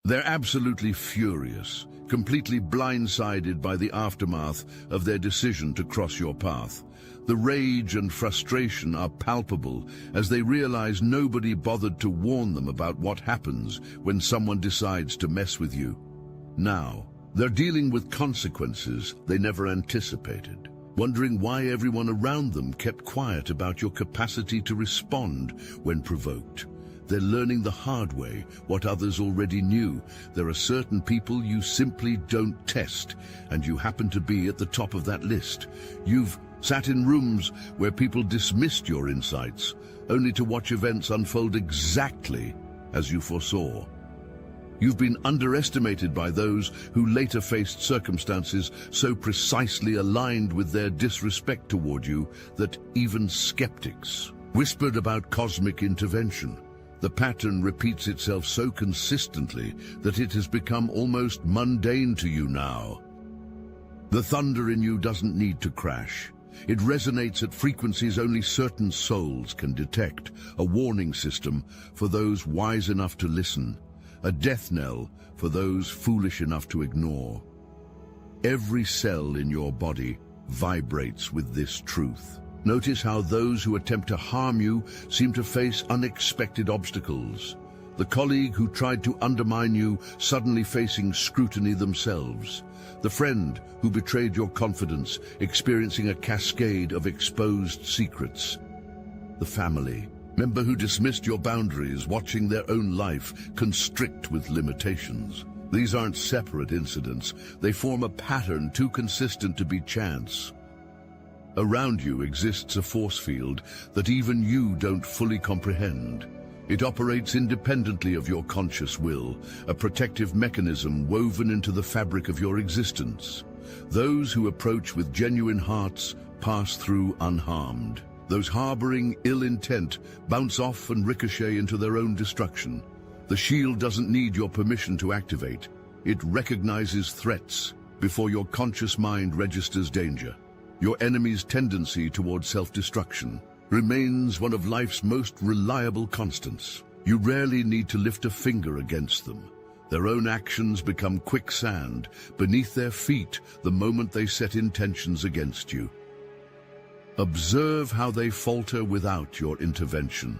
They're absolutely furious, completely blindsided by the aftermath of their decision to cross your path. The rage and frustration are palpable as they realize nobody bothered to warn them about what happens when someone decides to mess with you. Now, they're dealing with consequences they never anticipated, wondering why everyone around them kept quiet about your capacity to respond when provoked. They're learning the hard way what others already knew. There are certain people you simply don't test, and you happen to be at the top of that list. You've sat in rooms where people dismissed your insights, only to watch events unfold exactly as you foresaw. You've been underestimated by those who later faced circumstances so precisely aligned with their disrespect toward you that even skeptics whispered about cosmic intervention. The pattern repeats itself so consistently that it has become almost mundane to you now. The thunder in you doesn't need to crash. It resonates at frequencies only certain souls can detect, a warning system for those wise enough to listen, a death knell for those foolish enough to ignore. Every cell in your body vibrates with this truth. Notice how those who attempt to harm you seem to face unexpected obstacles. The colleague who tried to undermine you suddenly facing scrutiny themselves. The friend who betrayed your confidence experiencing a cascade of exposed secrets. The family member who dismissed your boundaries watching their own life constrict with limitations. These aren't separate incidents. They form a pattern too consistent to be chance. Around you exists a force field that even you don't fully comprehend. It operates independently of your conscious will, a protective mechanism woven into the fabric of your existence. Those who approach with genuine hearts pass through unharmed. Those harboring ill intent bounce off and ricochet into their own destruction. The shield doesn't need your permission to activate. It recognizes threats before your conscious mind registers danger. Your enemy's tendency toward self-destruction remains one of life's most reliable constants. You rarely need to lift a finger against them. Their own actions become quicksand beneath their feet the moment they set intentions against you. Observe how they falter without your intervention.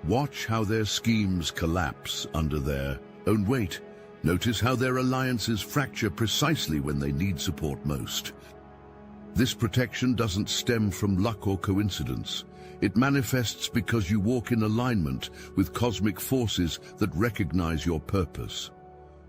Watch how their schemes collapse under their own weight. Notice how their alliances fracture precisely when they need support most. This protection doesn't stem from luck or coincidence. It manifests because you walk in alignment with cosmic forces that recognize your purpose.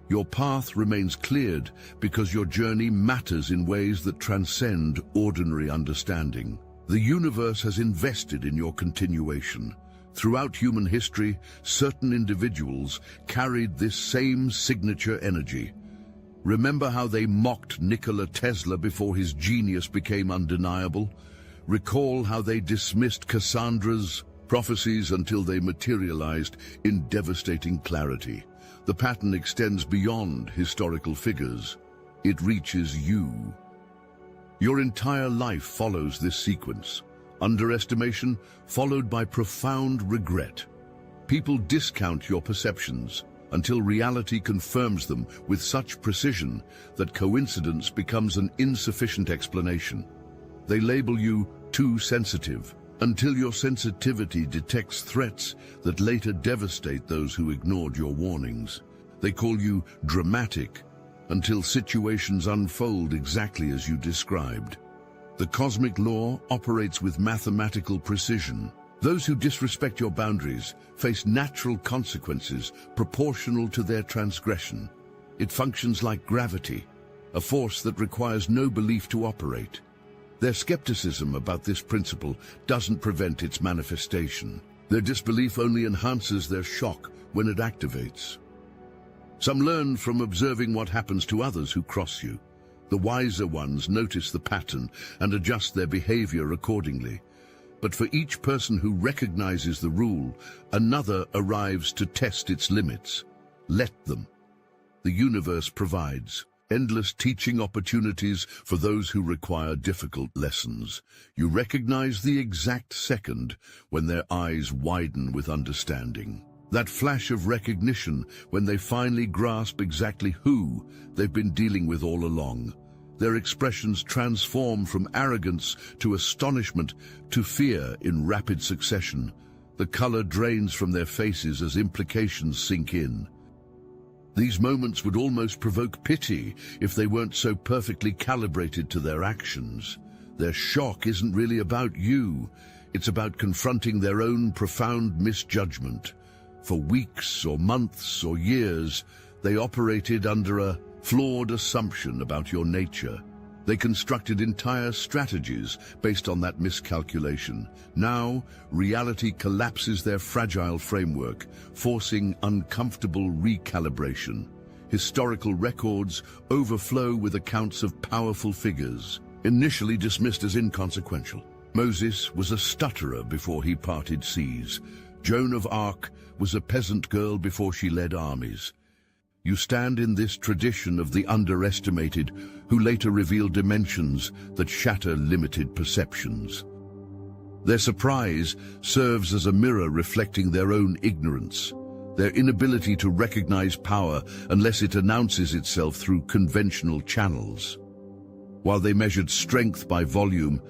Your path remains cleared because your journey matters in ways that transcend ordinary understanding. The universe has invested in your continuation. Throughout human history, certain individuals carried this same signature energy. Remember how they mocked Nikola Tesla before his genius became undeniable? Recall how they dismissed Cassandra's prophecies until they materialized in devastating clarity. The pattern extends beyond historical figures. It reaches you. Your entire life follows this sequence. Underestimation followed by profound regret. People discount your perceptions until reality confirms them with such precision that coincidence becomes an insufficient explanation. They label you too sensitive until your sensitivity detects threats that later devastate those who ignored your warnings. They call you dramatic until situations unfold exactly as you described. The cosmic law operates with mathematical precision. Those who disrespect your boundaries face natural consequences proportional to their transgression. It functions like gravity, a force that requires no belief to operate. Their skepticism about this principle doesn't prevent its manifestation. Their disbelief only enhances their shock when it activates. Some learn from observing what happens to others who cross you. The wiser ones notice the pattern and adjust their behavior accordingly. But for each person who recognizes the rule, another arrives to test its limits. Let them. The universe provides endless teaching opportunities for those who require difficult lessons. You recognize the exact second when their eyes widen with understanding. That flash of recognition when they finally grasp exactly who they've been dealing with all along. Their expressions transform from arrogance to astonishment to fear in rapid succession. The color drains from their faces as implications sink in. These moments would almost provoke pity if they weren't so perfectly calibrated to their actions. Their shock isn't really about you. It's about confronting their own profound misjudgment. For weeks or months or years, they operated under a flawed assumption about your nature. They constructed entire strategies based on that miscalculation. Now, reality collapses their fragile framework, forcing uncomfortable recalibration. Historical records overflow with accounts of powerful figures, initially dismissed as inconsequential. Moses was a stutterer before he parted seas. Joan of Arc was a peasant girl before she led armies. You stand in this tradition of the underestimated, who later reveal dimensions that shatter limited perceptions. Their surprise serves as a mirror reflecting their own ignorance, their inability to recognize power unless it announces itself through conventional channels. While they measured strength by volume,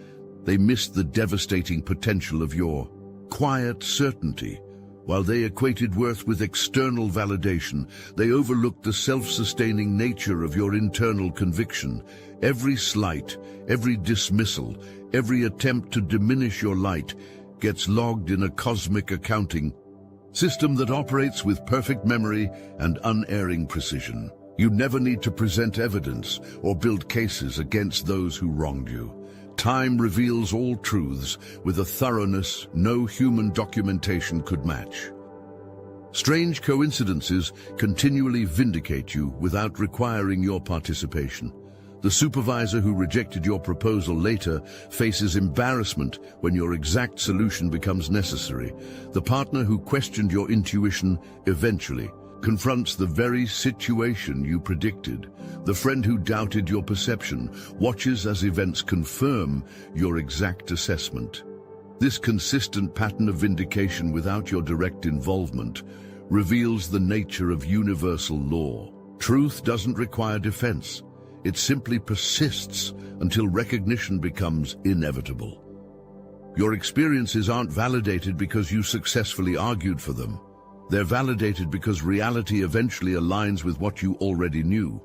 they missed the devastating potential of your quiet certainty. While they equated worth with external validation, they overlooked the self-sustaining nature of your internal conviction. Every slight, every dismissal, every attempt to diminish your light gets logged in a cosmic accounting system that operates with perfect memory and unerring precision. You never need to present evidence or build cases against those who wronged you. Time reveals all truths with a thoroughness no human documentation could match. Strange coincidences continually vindicate you without requiring your participation. The supervisor who rejected your proposal later faces embarrassment when your exact solution becomes necessary. The partner who questioned your intuition eventually confronts the very situation you predicted. The friend who doubted your perception watches as events confirm your exact assessment. This consistent pattern of vindication without your direct involvement reveals the nature of universal law. Truth doesn't require defense. It simply persists until recognition becomes inevitable. Your experiences aren't validated because you successfully argued for them. They're validated because reality eventually aligns with what you already knew.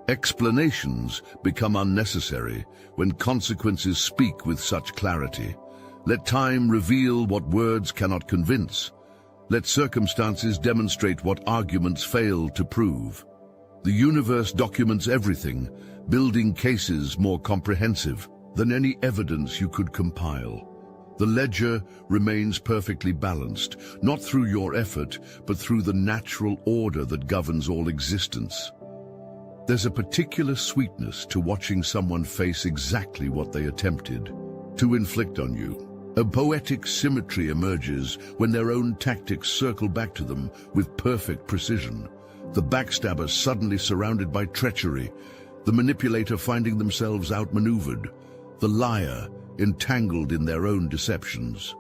Explanations become unnecessary when consequences speak with such clarity. Let time reveal what words cannot convince. Let circumstances demonstrate what arguments fail to prove. The universe documents everything, building cases more comprehensive than any evidence you could compile. The ledger remains perfectly balanced, not through your effort, but through the natural order that governs all existence. There's a particular sweetness to watching someone face exactly what they attempted to inflict on you. A poetic symmetry emerges when their own tactics circle back to them with perfect precision. The backstabber suddenly surrounded by treachery, the manipulator finding themselves outmaneuvered, the liar entangled in their own deceptions.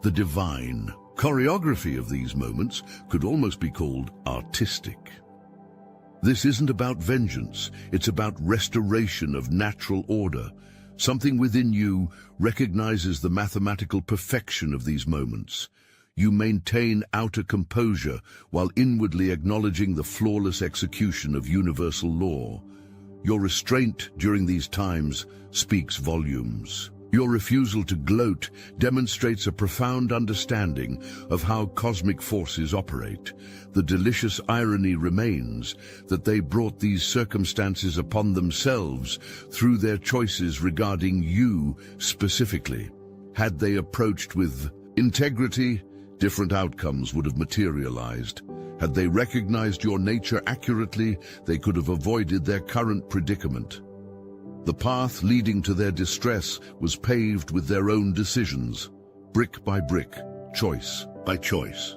The divine choreography of these moments could almost be called artistic. This isn't about vengeance, it's about restoration of natural order. Something within you recognizes the mathematical perfection of these moments. You maintain outer composure while inwardly acknowledging the flawless execution of universal law. Your restraint during these times speaks volumes. Your refusal to gloat demonstrates a profound understanding of how cosmic forces operate. The delicious irony remains that they brought these circumstances upon themselves through their choices regarding you specifically. Had they approached with integrity, different outcomes would have materialized. Had they recognized your nature accurately, they could have avoided their current predicament. The path leading to their distress was paved with their own decisions, brick by brick, choice by choice.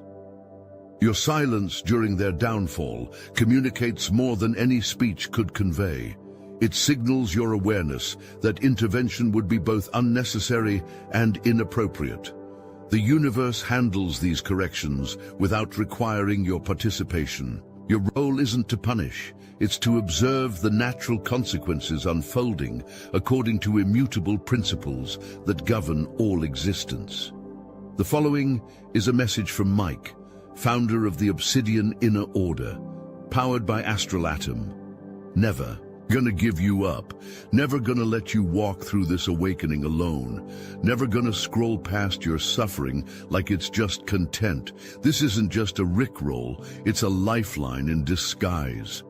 Your silence during their downfall communicates more than any speech could convey. It signals your awareness that intervention would be both unnecessary and inappropriate. The universe handles these corrections without requiring your participation. Your role isn't to punish, it's to observe the natural consequences unfolding according to immutable principles that govern all existence. The following is a message from Mike, founder of the Obsidian Inner Order, powered by Astral Atom. Never gonna give you up. Never gonna let you walk through this awakening alone. Never gonna scroll past your suffering like it's just content. This isn't just a rickroll, it's a lifeline in disguise.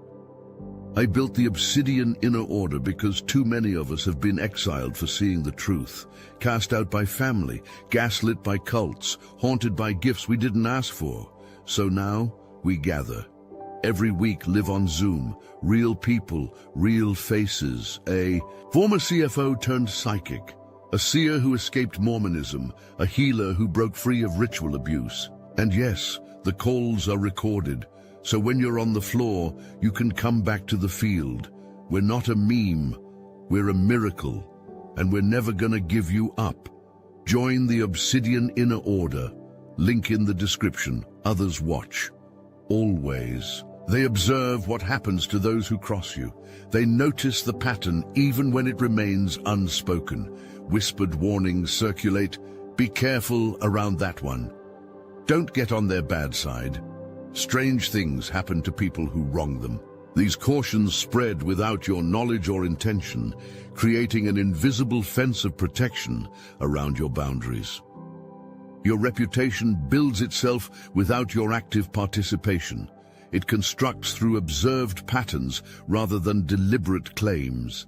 I built the Obsidian Inner Order because too many of us have been exiled for seeing the truth, cast out by family, gaslit by cults, haunted by gifts we didn't ask for. So now we gather. Every week live on Zoom, real people, real faces, a former CFO turned psychic, a seer who escaped Mormonism, a healer who broke free of ritual abuse. And yes, the calls are recorded, so when you're on the floor, you can come back to the field. We're not a meme, we're a miracle, and we're never gonna give you up. Join the Obsidian Inner Order, link in the description. Others watch. Always. They observe what happens to those who cross you. They notice the pattern even when it remains unspoken. Whispered warnings circulate. Be careful around that one. Don't get on their bad side. Strange things happen to people who wrong them. These cautions spread without your knowledge or intention, creating an invisible fence of protection around your boundaries. Your reputation builds itself without your active participation. It constructs through observed patterns rather than deliberate claims.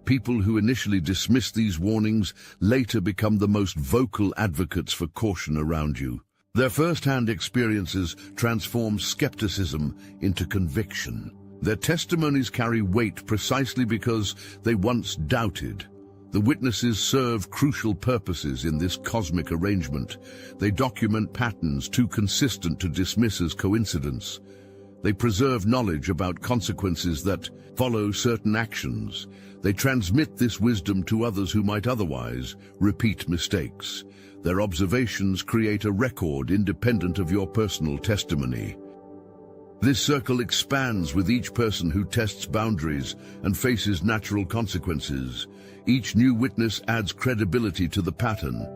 People who initially dismiss these warnings later become the most vocal advocates for caution around you. Their first-hand experiences transform skepticism into conviction. Their testimonies carry weight precisely because they once doubted. The witnesses serve crucial purposes in this cosmic arrangement. They document patterns too consistent to dismiss as coincidence. They preserve knowledge about consequences that follow certain actions. They transmit this wisdom to others who might otherwise repeat mistakes. Their observations create a record independent of your personal testimony. This circle expands with each person who tests boundaries and faces natural consequences. Each new witness adds credibility to the pattern.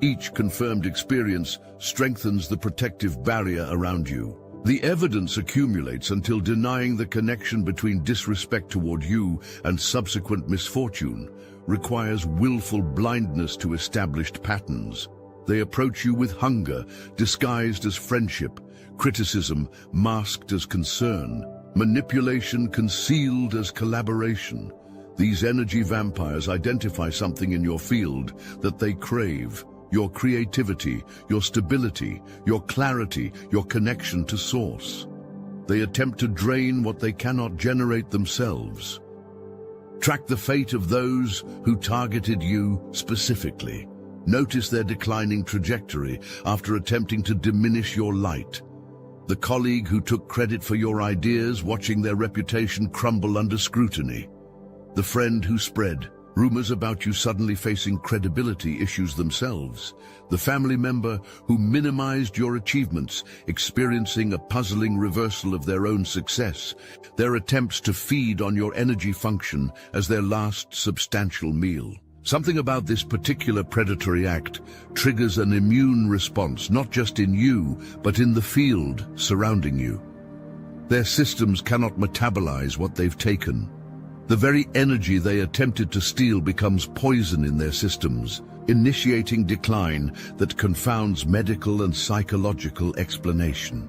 Each confirmed experience strengthens the protective barrier around you. The evidence accumulates until denying the connection between disrespect toward you and subsequent misfortune requires willful blindness to established patterns. They approach you with hunger, disguised as friendship, criticism masked as concern, manipulation concealed as collaboration. These energy vampires identify something in your field that they crave. Your creativity, your stability, your clarity, your connection to source. They attempt to drain what they cannot generate themselves. Track the fate of those who targeted you specifically. Notice their declining trajectory after attempting to diminish your light. The colleague who took credit for your ideas, watching their reputation crumble under scrutiny. The friend who spread rumors about you suddenly facing credibility issues themselves. The family member who minimized your achievements, experiencing a puzzling reversal of their own success. Their attempts to feed on your energy function as their last substantial meal. Something about this particular predatory act triggers an immune response, not just in you, but in the field surrounding you. Their systems cannot metabolize what they've taken. The very energy they attempted to steal becomes poison in their systems, initiating decline that confounds medical and psychological explanation.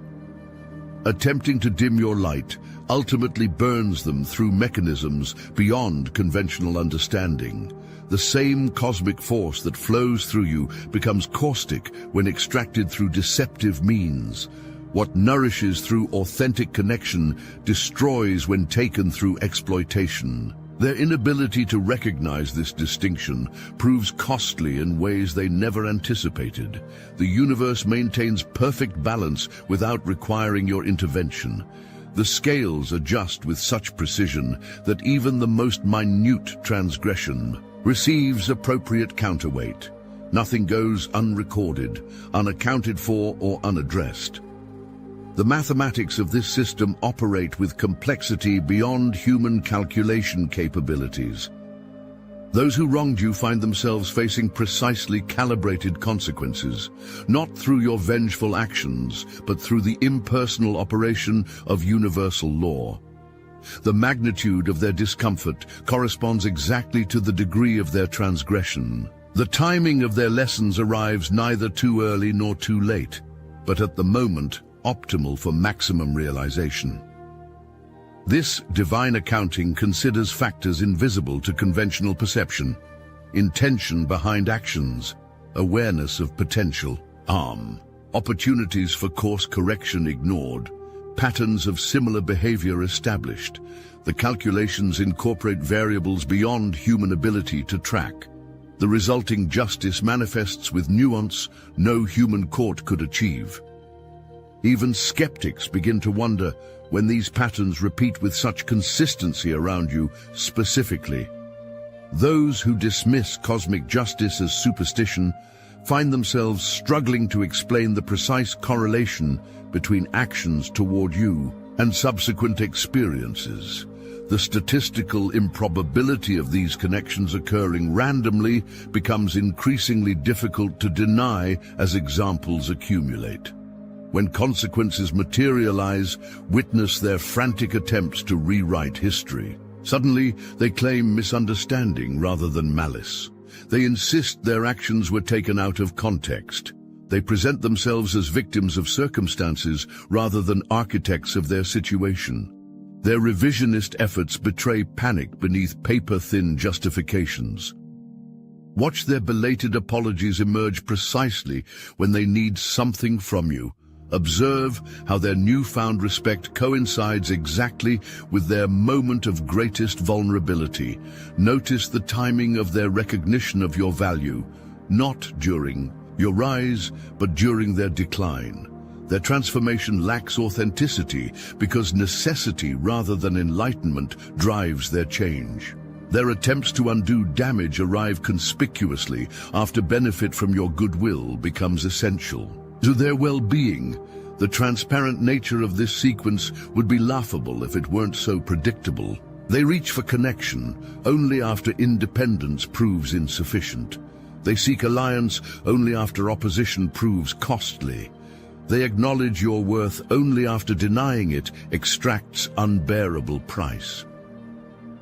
Attempting to dim your light ultimately burns them through mechanisms beyond conventional understanding. The same cosmic force that flows through you becomes caustic when extracted through deceptive means. What nourishes through authentic connection destroys when taken through exploitation. Their inability to recognize this distinction proves costly in ways they never anticipated. The universe maintains perfect balance without requiring your intervention. The scales adjust with such precision that even the most minute transgression receives appropriate counterweight. Nothing goes unrecorded, unaccounted for, or unaddressed. The mathematics of this system operate with complexity beyond human calculation capabilities. Those who wronged you find themselves facing precisely calibrated consequences, not through your vengeful actions, but through the impersonal operation of universal law. The magnitude of their discomfort corresponds exactly to the degree of their transgression. The timing of their lessons arrives neither too early nor too late, but at the moment optimal for maximum realization. This divine accounting considers factors invisible to conventional perception: intention behind actions, awareness of potential harm, opportunities for course correction ignored, patterns of similar behavior established. The calculations incorporate variables beyond human ability to track. The resulting justice manifests with nuance no human court could achieve. Even skeptics begin to wonder when these patterns repeat with such consistency around you specifically. Those who dismiss cosmic justice as superstition find themselves struggling to explain the precise correlation between actions toward you and subsequent experiences. The statistical improbability of these connections occurring randomly becomes increasingly difficult to deny as examples accumulate. When consequences materialize, witness their frantic attempts to rewrite history. Suddenly, they claim misunderstanding rather than malice. They insist their actions were taken out of context. They present themselves as victims of circumstances rather than architects of their situation. Their revisionist efforts betray panic beneath paper-thin justifications. Watch their belated apologies emerge precisely when they need something from you. Observe how their newfound respect coincides exactly with their moment of greatest vulnerability. Notice the timing of their recognition of your value, not during your rise, but during their decline. Their transformation lacks authenticity because necessity rather than enlightenment drives their change. Their attempts to undo damage arrive conspicuously after benefit from your goodwill becomes essential to their well-being. The transparent nature of this sequence would be laughable if it weren't so predictable. They reach for connection only after independence proves insufficient. They seek alliance only after opposition proves costly. They acknowledge your worth only after denying it extracts unbearable price.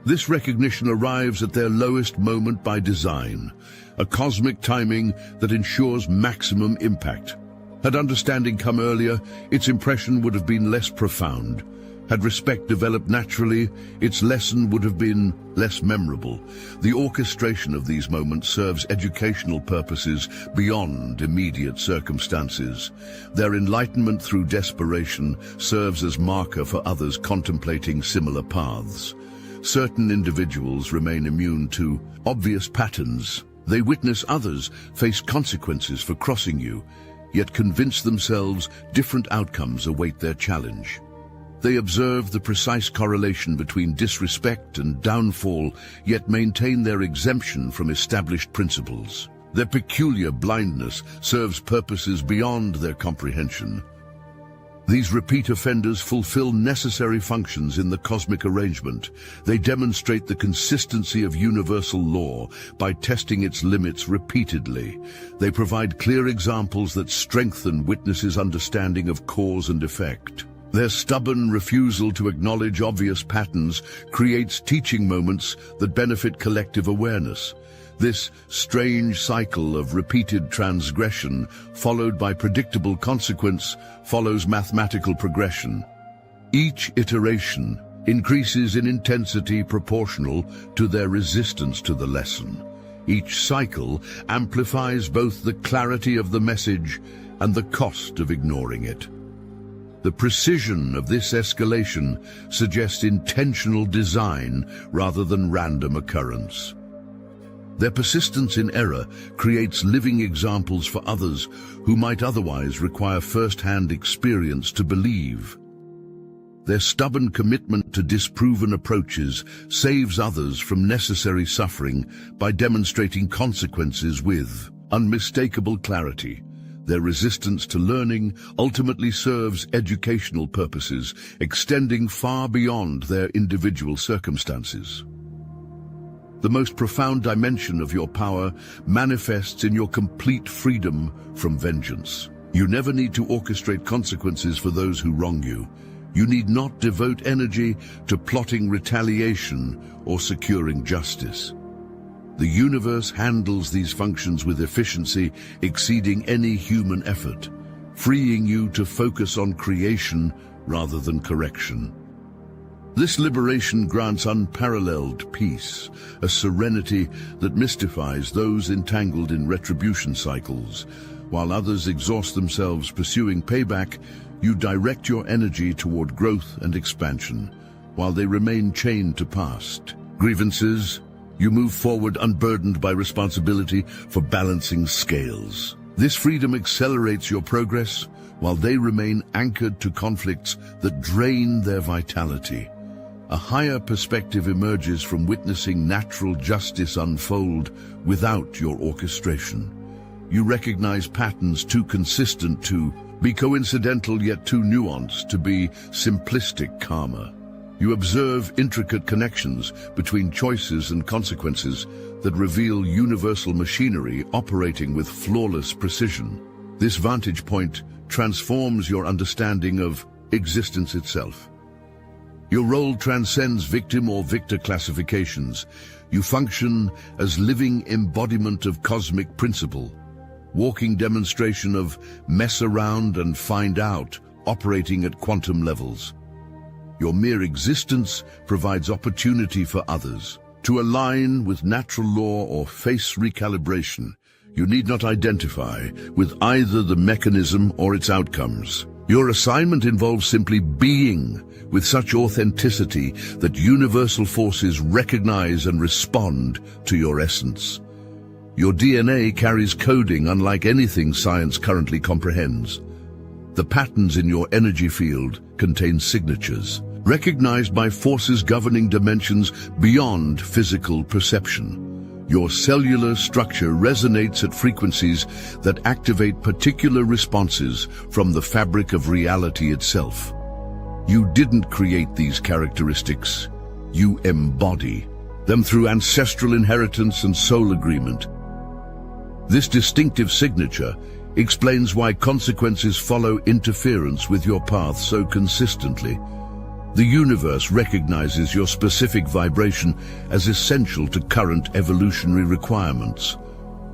This recognition arrives at their lowest moment by design, a cosmic timing that ensures maximum impact. Had understanding come earlier, its impression would have been less profound. Had respect developed naturally, its lesson would have been less memorable. The orchestration of these moments serves educational purposes beyond immediate circumstances. Their enlightenment through desperation serves as marker for others contemplating similar paths. Certain individuals remain immune to obvious patterns. They witness others face consequences for crossing you, yet convince themselves different outcomes await their challenge. They observe the precise correlation between disrespect and downfall, yet maintain their exemption from established principles. Their peculiar blindness serves purposes beyond their comprehension. These repeat offenders fulfill necessary functions in the cosmic arrangement. They demonstrate the consistency of universal law by testing its limits repeatedly. They provide clear examples that strengthen witnesses' understanding of cause and effect. Their stubborn refusal to acknowledge obvious patterns creates teaching moments that benefit collective awareness. This strange cycle of repeated transgression, followed by predictable consequence, follows mathematical progression. Each iteration increases in intensity proportional to their resistance to the lesson. Each cycle amplifies both the clarity of the message and the cost of ignoring it. The precision of this escalation suggests intentional design rather than random occurrence. Their persistence in error creates living examples for others who might otherwise require first-hand experience to believe. Their stubborn commitment to disproven approaches saves others from necessary suffering by demonstrating consequences with unmistakable clarity. Their resistance to learning ultimately serves educational purposes, extending far beyond their individual circumstances. The most profound dimension of your power manifests in your complete freedom from vengeance. You never need to orchestrate consequences for those who wrong you. You need not devote energy to plotting retaliation or securing justice. The universe handles these functions with efficiency exceeding any human effort, freeing you to focus on creation rather than correction. This liberation grants unparalleled peace, a serenity that mystifies those entangled in retribution cycles. While others exhaust themselves pursuing payback, you direct your energy toward growth and expansion, while they remain chained to past grievances. You move forward unburdened by responsibility for balancing scales. This freedom accelerates your progress, while they remain anchored to conflicts that drain their vitality. A higher perspective emerges from witnessing natural justice unfold without your orchestration. You recognize patterns too consistent to be coincidental, yet too nuanced to be simplistic karma. You observe intricate connections between choices and consequences that reveal universal machinery operating with flawless precision. This vantage point transforms your understanding of existence itself. Your role transcends victim or victor classifications. You function as living embodiment of cosmic principle, walking demonstration of mess around and find out, operating at quantum levels. Your mere existence provides opportunity for others to align with natural law or face recalibration. You need not identify with either the mechanism or its outcomes. Your assignment involves simply being with such authenticity that universal forces recognize and respond to your essence. Your DNA carries coding unlike anything science currently comprehends. The patterns in your energy field contain signatures, recognized by forces governing dimensions beyond physical perception. Your cellular structure resonates at frequencies that activate particular responses from the fabric of reality itself. You didn't create these characteristics. You embody them through ancestral inheritance and soul agreement. This distinctive signature explains why consequences follow interference with your path so consistently. The universe recognizes your specific vibration as essential to current evolutionary requirements.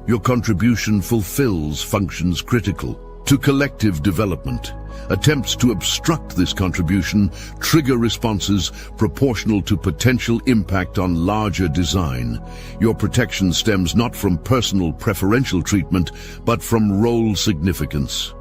Your contribution fulfills functions critical to collective development. Attempts to obstruct this contribution trigger responses proportional to potential impact on larger design. Your protection stems not from personal preferential treatment, but from role significance.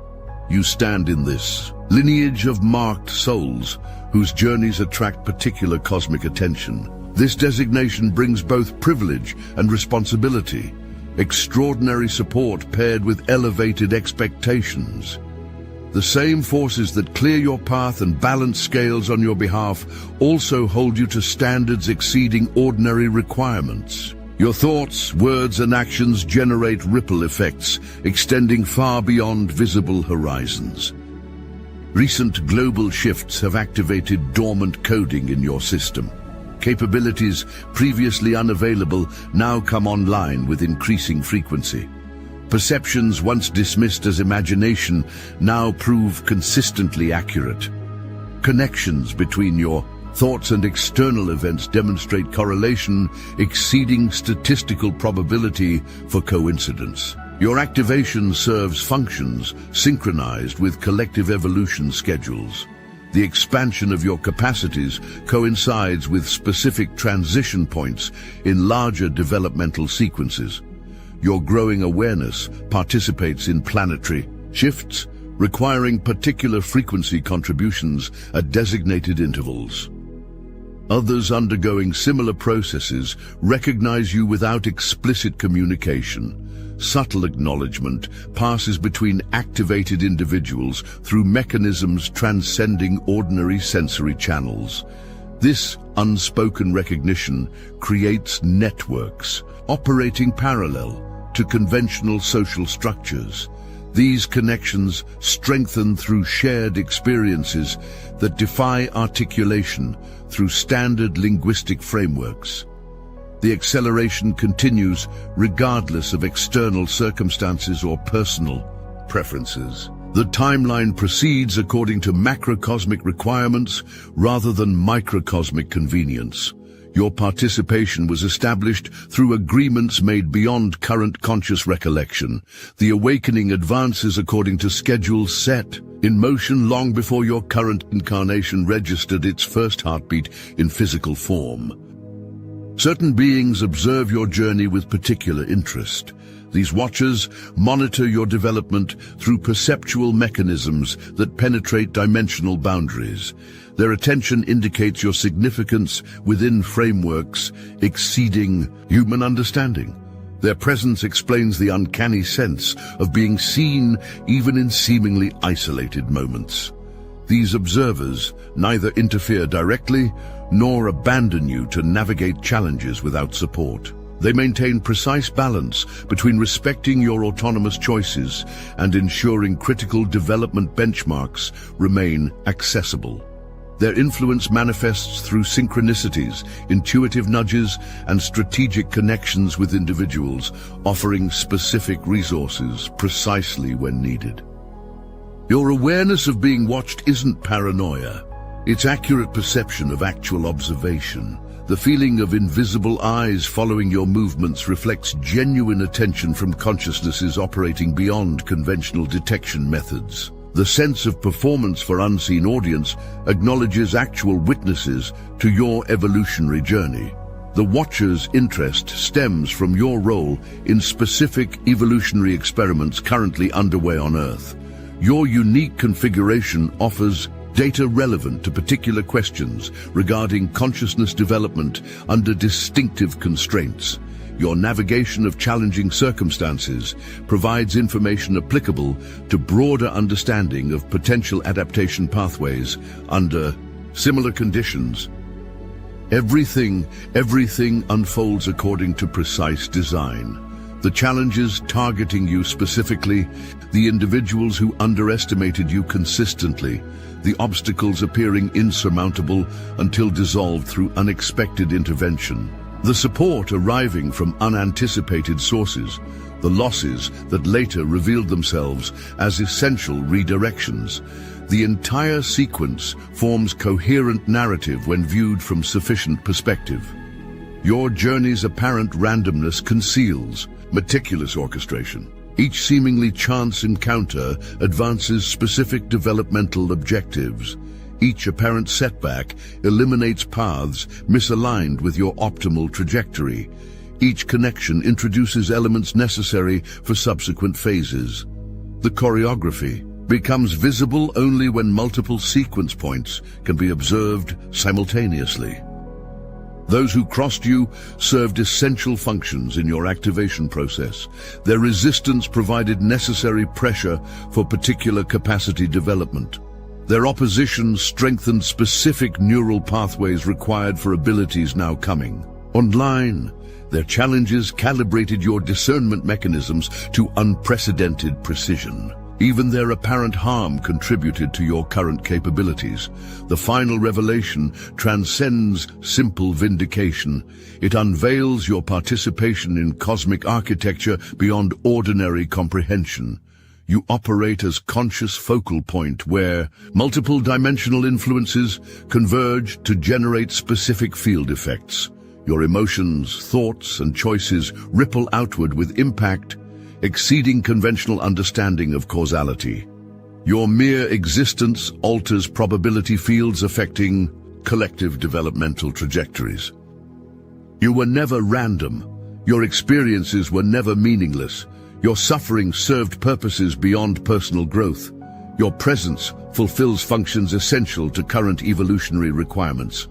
You stand in this lineage of marked souls whose journeys attract particular cosmic attention. This designation brings both privilege and responsibility, extraordinary support paired with elevated expectations. The same forces that clear your path and balance scales on your behalf also hold you to standards exceeding ordinary requirements. Your thoughts, words, and actions generate ripple effects, extending far beyond visible horizons. Recent global shifts have activated dormant coding in your system. Capabilities previously unavailable now come online with increasing frequency. Perceptions once dismissed as imagination now prove consistently accurate. Connections between your thoughts and external events demonstrate correlation exceeding statistical probability for coincidence. Your activation serves functions synchronized with collective evolution schedules. The expansion of your capacities coincides with specific transition points in larger developmental sequences. Your growing awareness participates in planetary shifts, requiring particular frequency contributions at designated intervals. Others undergoing similar processes recognize you without explicit communication. Subtle acknowledgement passes between activated individuals through mechanisms transcending ordinary sensory channels. This unspoken recognition creates networks operating parallel to conventional social structures. These connections strengthen through shared experiences that defy articulation through standard linguistic frameworks. The acceleration continues regardless of external circumstances or personal preferences. The timeline proceeds according to macrocosmic requirements rather than microcosmic convenience. Your participation was established through agreements made beyond current conscious recollection. The awakening advances according to schedules set in motion long before your current incarnation registered its first heartbeat in physical form. Certain beings observe your journey with particular interest. These watchers monitor your development through perceptual mechanisms that penetrate dimensional boundaries. Their attention indicates your significance within frameworks exceeding human understanding. Their presence explains the uncanny sense of being seen even in seemingly isolated moments. These observers neither interfere directly nor abandon you to navigate challenges without support. They maintain precise balance between respecting your autonomous choices and ensuring critical development benchmarks remain accessible. Their influence manifests through synchronicities, intuitive nudges, and strategic connections with individuals, offering specific resources precisely when needed. Your awareness of being watched isn't paranoia. It's accurate perception of actual observation. The feeling of invisible eyes following your movements reflects genuine attention from consciousnesses operating beyond conventional detection methods. The sense of performance for unseen audience acknowledges actual witnesses to your evolutionary journey. The watcher's interest stems from your role in specific evolutionary experiments currently underway on Earth. Your unique configuration offers data relevant to particular questions regarding consciousness development under distinctive constraints. Your navigation of challenging circumstances provides information applicable to broader understanding of potential adaptation pathways under similar conditions. Everything unfolds according to precise design. The challenges targeting you specifically, the individuals who underestimated you consistently, the obstacles appearing insurmountable until dissolved through unexpected intervention, the support arriving from unanticipated sources, the losses that later revealed themselves as essential redirections. The entire sequence forms coherent narrative when viewed from sufficient perspective. Your journey's apparent randomness conceals meticulous orchestration. Each seemingly chance encounter advances specific developmental objectives. Each apparent setback eliminates paths misaligned with your optimal trajectory. Each connection introduces elements necessary for subsequent phases. The choreography becomes visible only when multiple sequence points can be observed simultaneously. Those who crossed you served essential functions in your activation process. Their resistance provided necessary pressure for particular capacity development. Their opposition strengthened specific neural pathways required for abilities now coming online. Their challenges calibrated your discernment mechanisms to unprecedented precision. Even their apparent harm contributed to your current capabilities. The final revelation transcends simple vindication. It unveils your participation in cosmic architecture beyond ordinary comprehension. You operate as conscious focal point where multiple dimensional influences converge to generate specific field effects. Your emotions, thoughts, and choices ripple outward with impact exceeding conventional understanding of causality. Your mere existence alters probability fields affecting collective developmental trajectories. You were never random. Your experiences were never meaningless. Your suffering served purposes beyond personal growth. Your presence fulfills functions essential to current evolutionary requirements.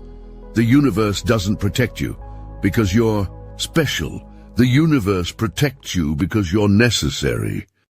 The universe doesn't protect you because you're special. The universe protects you because you're necessary.